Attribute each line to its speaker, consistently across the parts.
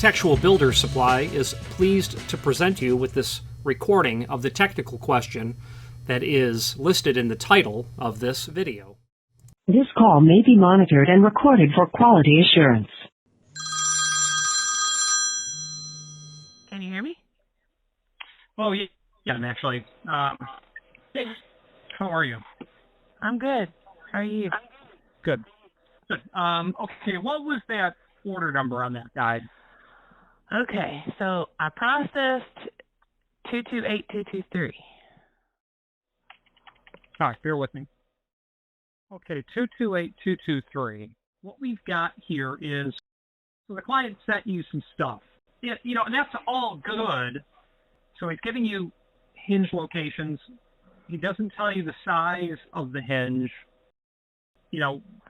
Speaker 1: Architectural Builder Supply is pleased to present you with this recording of the technical question that is listed in the title of this video.
Speaker 2: This call may be monitored and recorded for quality assurance.
Speaker 3: Can you hear me?
Speaker 4: Oh, yeah, I'm actually. Hey, how are you?
Speaker 3: I'm good. How are you?
Speaker 4: Good. Good. Okay, what was that order number on that guide?
Speaker 3: Okay, so I processed 228223.
Speaker 4: All right, bear with me. Okay, 228223. What we've got here is, so the client sent you some stuff. And that's all good. So he's giving you hinge locations. He doesn't tell you the size of the hinge.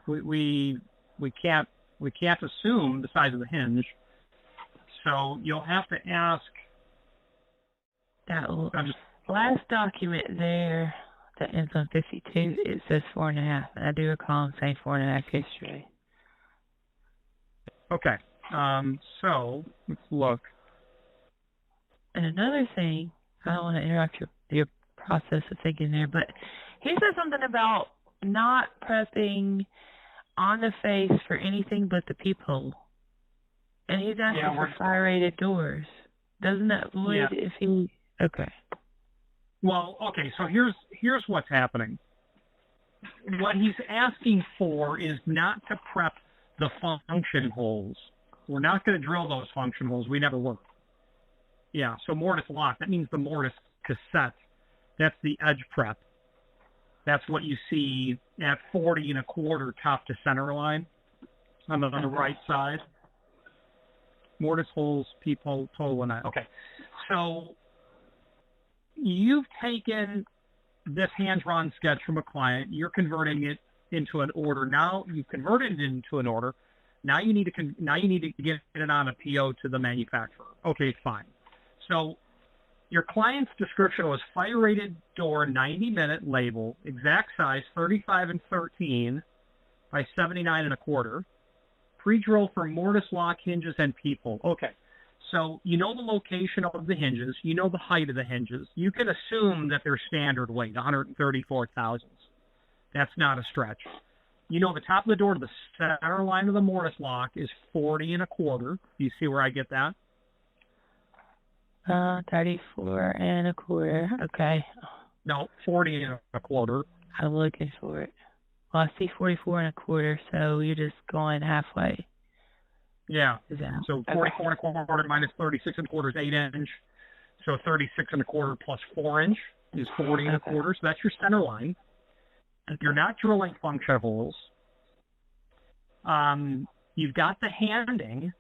Speaker 4: We can't assume the size of the hinge. So you'll have to ask.
Speaker 3: That last document there that ends on 52, it says 4.5. And I do recall him saying 4.5 history.
Speaker 4: Okay. So let's look.
Speaker 3: And another thing, I don't want to interrupt your process of thinking there, but he said something about not prepping on the face for anything but the peephole. And he's asking for fire-rated doors. Doesn't that void if he... Okay.
Speaker 4: Well, okay, so here's what's happening. What he's asking for is not to prep the function holes. We're not going to drill those function holes. We never were. Yeah, so mortise lock. That means the mortise cassette. That's the edge prep. That's what you see at 40 1/4 top to center line on the right side. Mortise holes, peephole, total and eye. Okay, so you've taken this hand-drawn sketch from a client. You're converting it into an order. Now you've converted it into an order. Now you need to get it on a PO to the manufacturer. Okay, fine. So your client's description was fire-rated door, 90-minute label, exact size, 35 and 13 by 79 1/4. Pre-drill for mortise lock hinges and peephole. Okay, so you know the location of the hinges. You know the height of the hinges. You can assume that they're standard weight, 134 thousandths. That's not a stretch. You know the top of the door to the center line of the mortise lock is 40 1/4. Do you see where I get that?
Speaker 3: 34 1/4. Okay.
Speaker 4: No, 40 1/4.
Speaker 3: I'm looking for it. Well, I see 44 1/4, so you're just going halfway.
Speaker 4: Yeah.
Speaker 3: That,
Speaker 4: so 44 1/4 minus 36 1/4 is 8 inch. So 36 1/4 plus 4 inch is 40 1/4. So that's your center line. Okay. You're not drilling function holes. You've got the handing,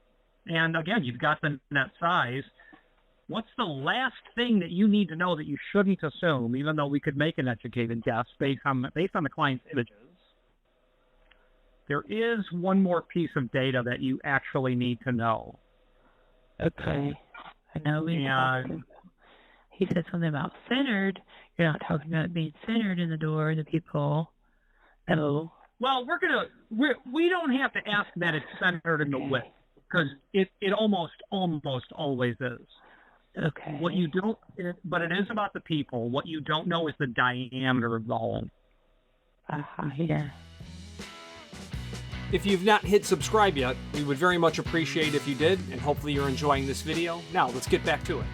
Speaker 4: and again, you've got the net size. What's the last thing that you need to know that you shouldn't assume, even though we could make an educated guess based on the client's images? There is one more piece of data that you actually need to know.
Speaker 3: Okay. I know he said something about centered. You're not talking about being centered in the door, the peephole. Oh.
Speaker 4: Well, we don't have to ask that it's centered in the width, because it almost always is.
Speaker 3: Okay.
Speaker 4: But it is about the peephole. What you don't know is the diameter of the hole.
Speaker 3: Yeah.
Speaker 1: If you've not hit subscribe yet, we would very much appreciate if you did, and hopefully you're enjoying this video. Now, let's get back to it.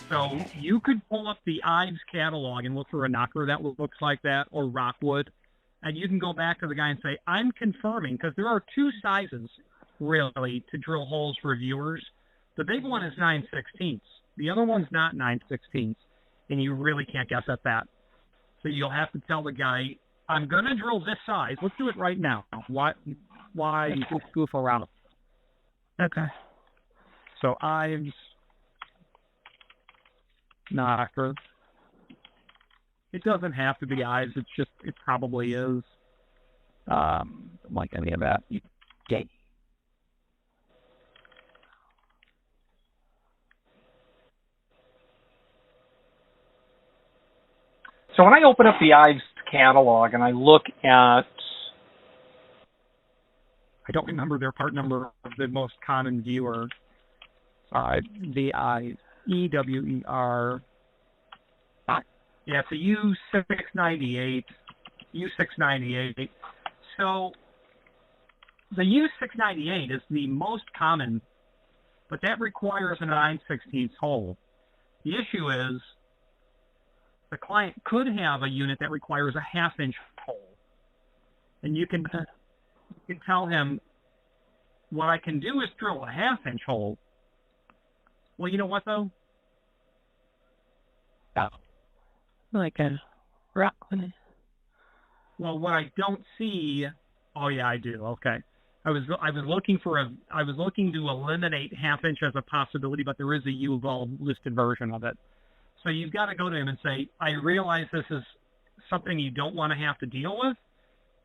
Speaker 4: So you could pull up the Ives catalog and look for a knocker that looks like that, or Rockwood, and you can go back to the guy and say, I'm confirming, because there are two sizes, really, to drill holes for viewers. The big one is 9/16. The other one's not 9/16, and you really can't guess at that. So you'll have to tell the guy, I'm going to drill this size. Let's do it right now. Why just goof around?
Speaker 3: Okay.
Speaker 4: So Ives knocker. It doesn't have to be Ives. It probably is. Like any of that. Okay. So when I open up the Ives catalog and I look at I don't remember their part number of the most common viewer. VIEWER. Yeah, it's a U698. U698. So the U698 is the most common, but that requires a 9/16 hole. The issue is the client could have a unit that requires a 1/2 inch hole. And you can tell him, what I can do is drill a 1/2 inch hole. Well, you know what, though?
Speaker 3: Oh. Like a rock one.
Speaker 4: Well, what I don't see... Oh, yeah, I do. Okay. I was looking to eliminate 1/2 inch as a possibility, but there is a U-Vol listed version of it. So you've got to go to him and say, I realize this is something you don't want to have to deal with,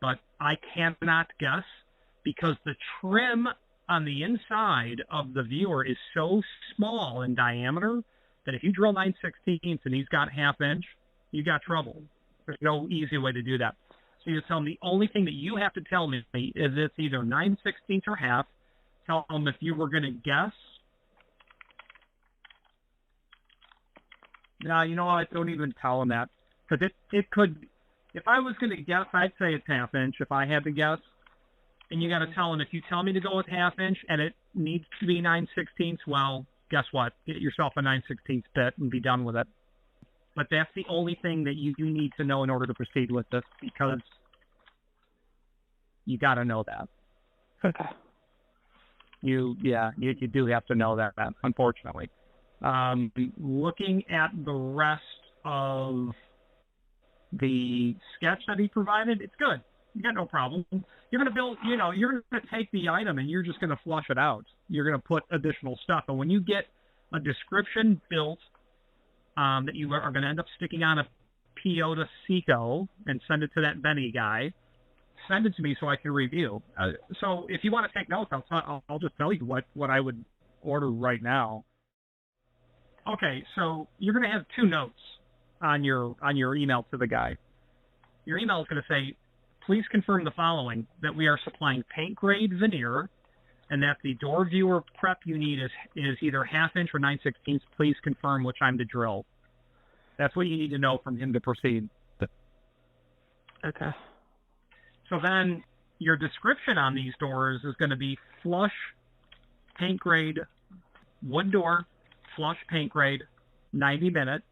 Speaker 4: but I cannot guess because the trim on the inside of the viewer is so small in diameter that if you drill 9/16 and he's got 1/2 inch, you got trouble. There's no easy way to do that. So you tell him the only thing that you have to tell me is it's either 9/16 or 1/2. Tell him if you were going to guess. No, you know what? Don't even tell him that. Because it could, if I was going to guess, I'd say it's 1/2 inch if I had to guess. And you got to tell him, if you tell me to go with 1/2 inch and it needs to be 9/16, well, guess what? Get yourself a 9/16 bit and be done with it. But that's the only thing that you need to know in order to proceed with this, because you got to know that.
Speaker 3: Okay.
Speaker 4: You do have to know that, unfortunately. Looking at the rest of the sketch that he provided, it's good. You got no problem. You're going to build, you're going to take the item and you're just going to flush it out. You're going to put additional stuff. And when you get a description built that you are going to end up sticking on a PO to Seco and send it to that Benny guy, send it to me so I can review. So if you want to take notes, I'll just tell you what I would order right now. Okay, so you're going to have 2 notes on your email to the guy. Your email is going to say, please confirm the following, that we are supplying paint grade veneer and that the door viewer prep you need is either 1/2 inch or 9/16. Please confirm which I'm to drill. That's what you need to know from him to proceed.
Speaker 3: Okay.
Speaker 4: So then your description on these doors is going to be flush paint grade wood door, flush paint grade, 90 minute.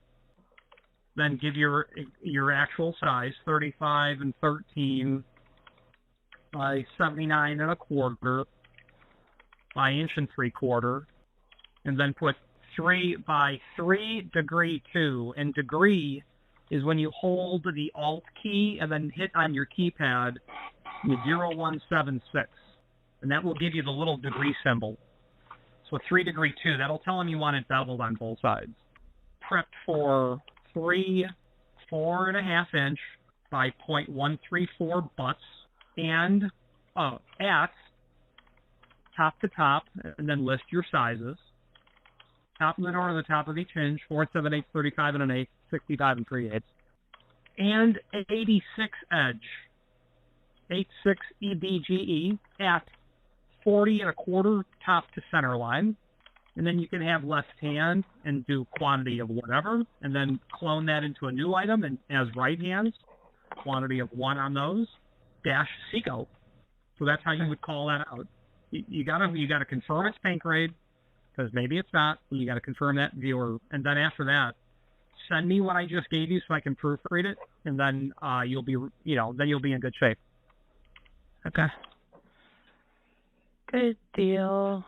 Speaker 4: Then give your actual size, 35 and 13 by 79 1/4 by 1 3/4, and then put 3 by 3 degree 2. And degree is when you hold the Alt key and then hit on your keypad 0176, and that will give you the little degree symbol. So 3 degree 2, that'll tell him you want it beveled on both sides. Prepped for 3 4.5 inch by 0.134 butts, and at top to top, and then list your sizes. Top of the door to the top of each hinge, 4 7/8, 35 1/8, 65 3/8, and 86 edge, 86 EBGE at 40 1/4 top to center line. And then you can have left hand and do quantity of whatever, and then clone that into a new item and as right hands, quantity of 1 on those, dash Seco. So that's how you would call that out. You gotta confirm it's paint grade, because maybe it's not. You gotta confirm that viewer, and then after that, send me what I just gave you so I can proofread it, and then you'll be in good shape.
Speaker 3: Okay. Good deal.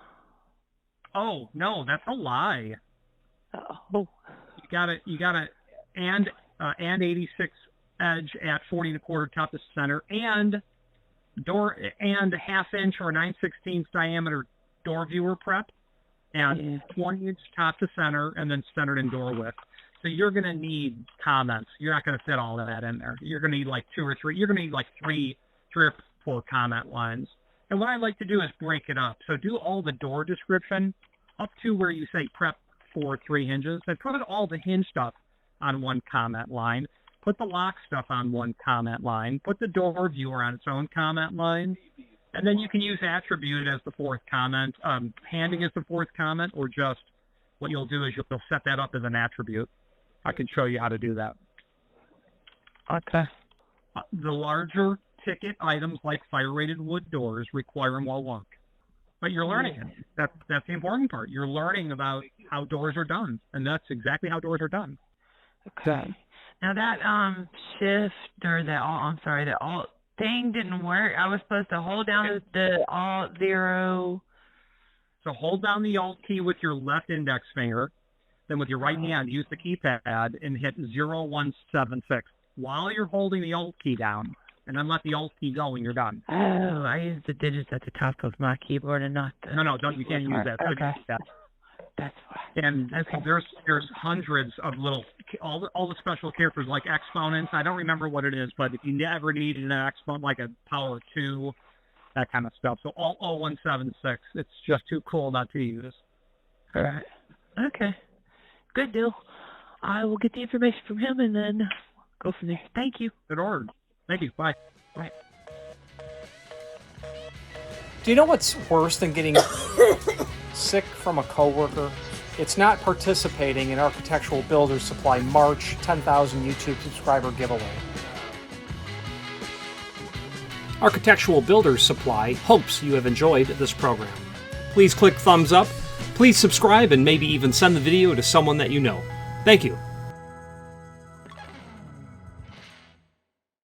Speaker 4: Oh no, that's a lie.
Speaker 3: Oh.
Speaker 4: You gotta, and 86 edge at 40 1/4 top to center, and door and 1/2 inch or 9/16 diameter door viewer prep, and 20 inch top to center, and then centered in door width. So you're gonna need comments. You're not gonna fit all of that in there. You're gonna need like 2 or 3. You're gonna need like three or 4 comment lines. And what I like to do is break it up. So do all the door description up to where you say prep for 3 hinges, and put all the hinge stuff on 1 comment line. Put the lock stuff on 1 comment line. Put the door viewer on its own comment line. And then you can use attribute as the fourth comment, handing as the fourth comment, or just what you'll do is you'll set that up as an attribute. I can show you how to do that.
Speaker 3: Okay.
Speaker 4: The larger ticket items like fire-rated wood doors require more work. But you're learning it. That's the important part. You're learning about how doors are done, and that's exactly how doors are done.
Speaker 3: Okay. Now that shift or that alt thing didn't work. I was supposed to hold down the alt 0.
Speaker 4: So hold down the alt key with your left index finger, then with your right hand use the keypad and hit 0176 while you're holding the alt key down, and then let the alt key go when you're done.
Speaker 3: Oh, I used the digits at the top of my keyboard and not the...
Speaker 4: No, you can't use that.
Speaker 3: Okay. That's why.
Speaker 4: And there's hundreds of little, all the special characters like exponents. I don't remember what it is, but if you ever need an exponent like a power 2, that kind of stuff. So alt 0176, it's just too cool not to use.
Speaker 3: All right. Okay. Good deal. I will get the information from him and then go from there. Thank you.
Speaker 4: Good order. Thank you. Bye.
Speaker 3: Bye.
Speaker 1: Do you know what's worse than getting sick from a coworker? It's not participating in Architectural Builders Supply March 10,000 YouTube subscriber giveaway. Architectural Builders Supply hopes you have enjoyed this program. Please click thumbs up, please subscribe, and maybe even send the video to someone that you know. Thank you.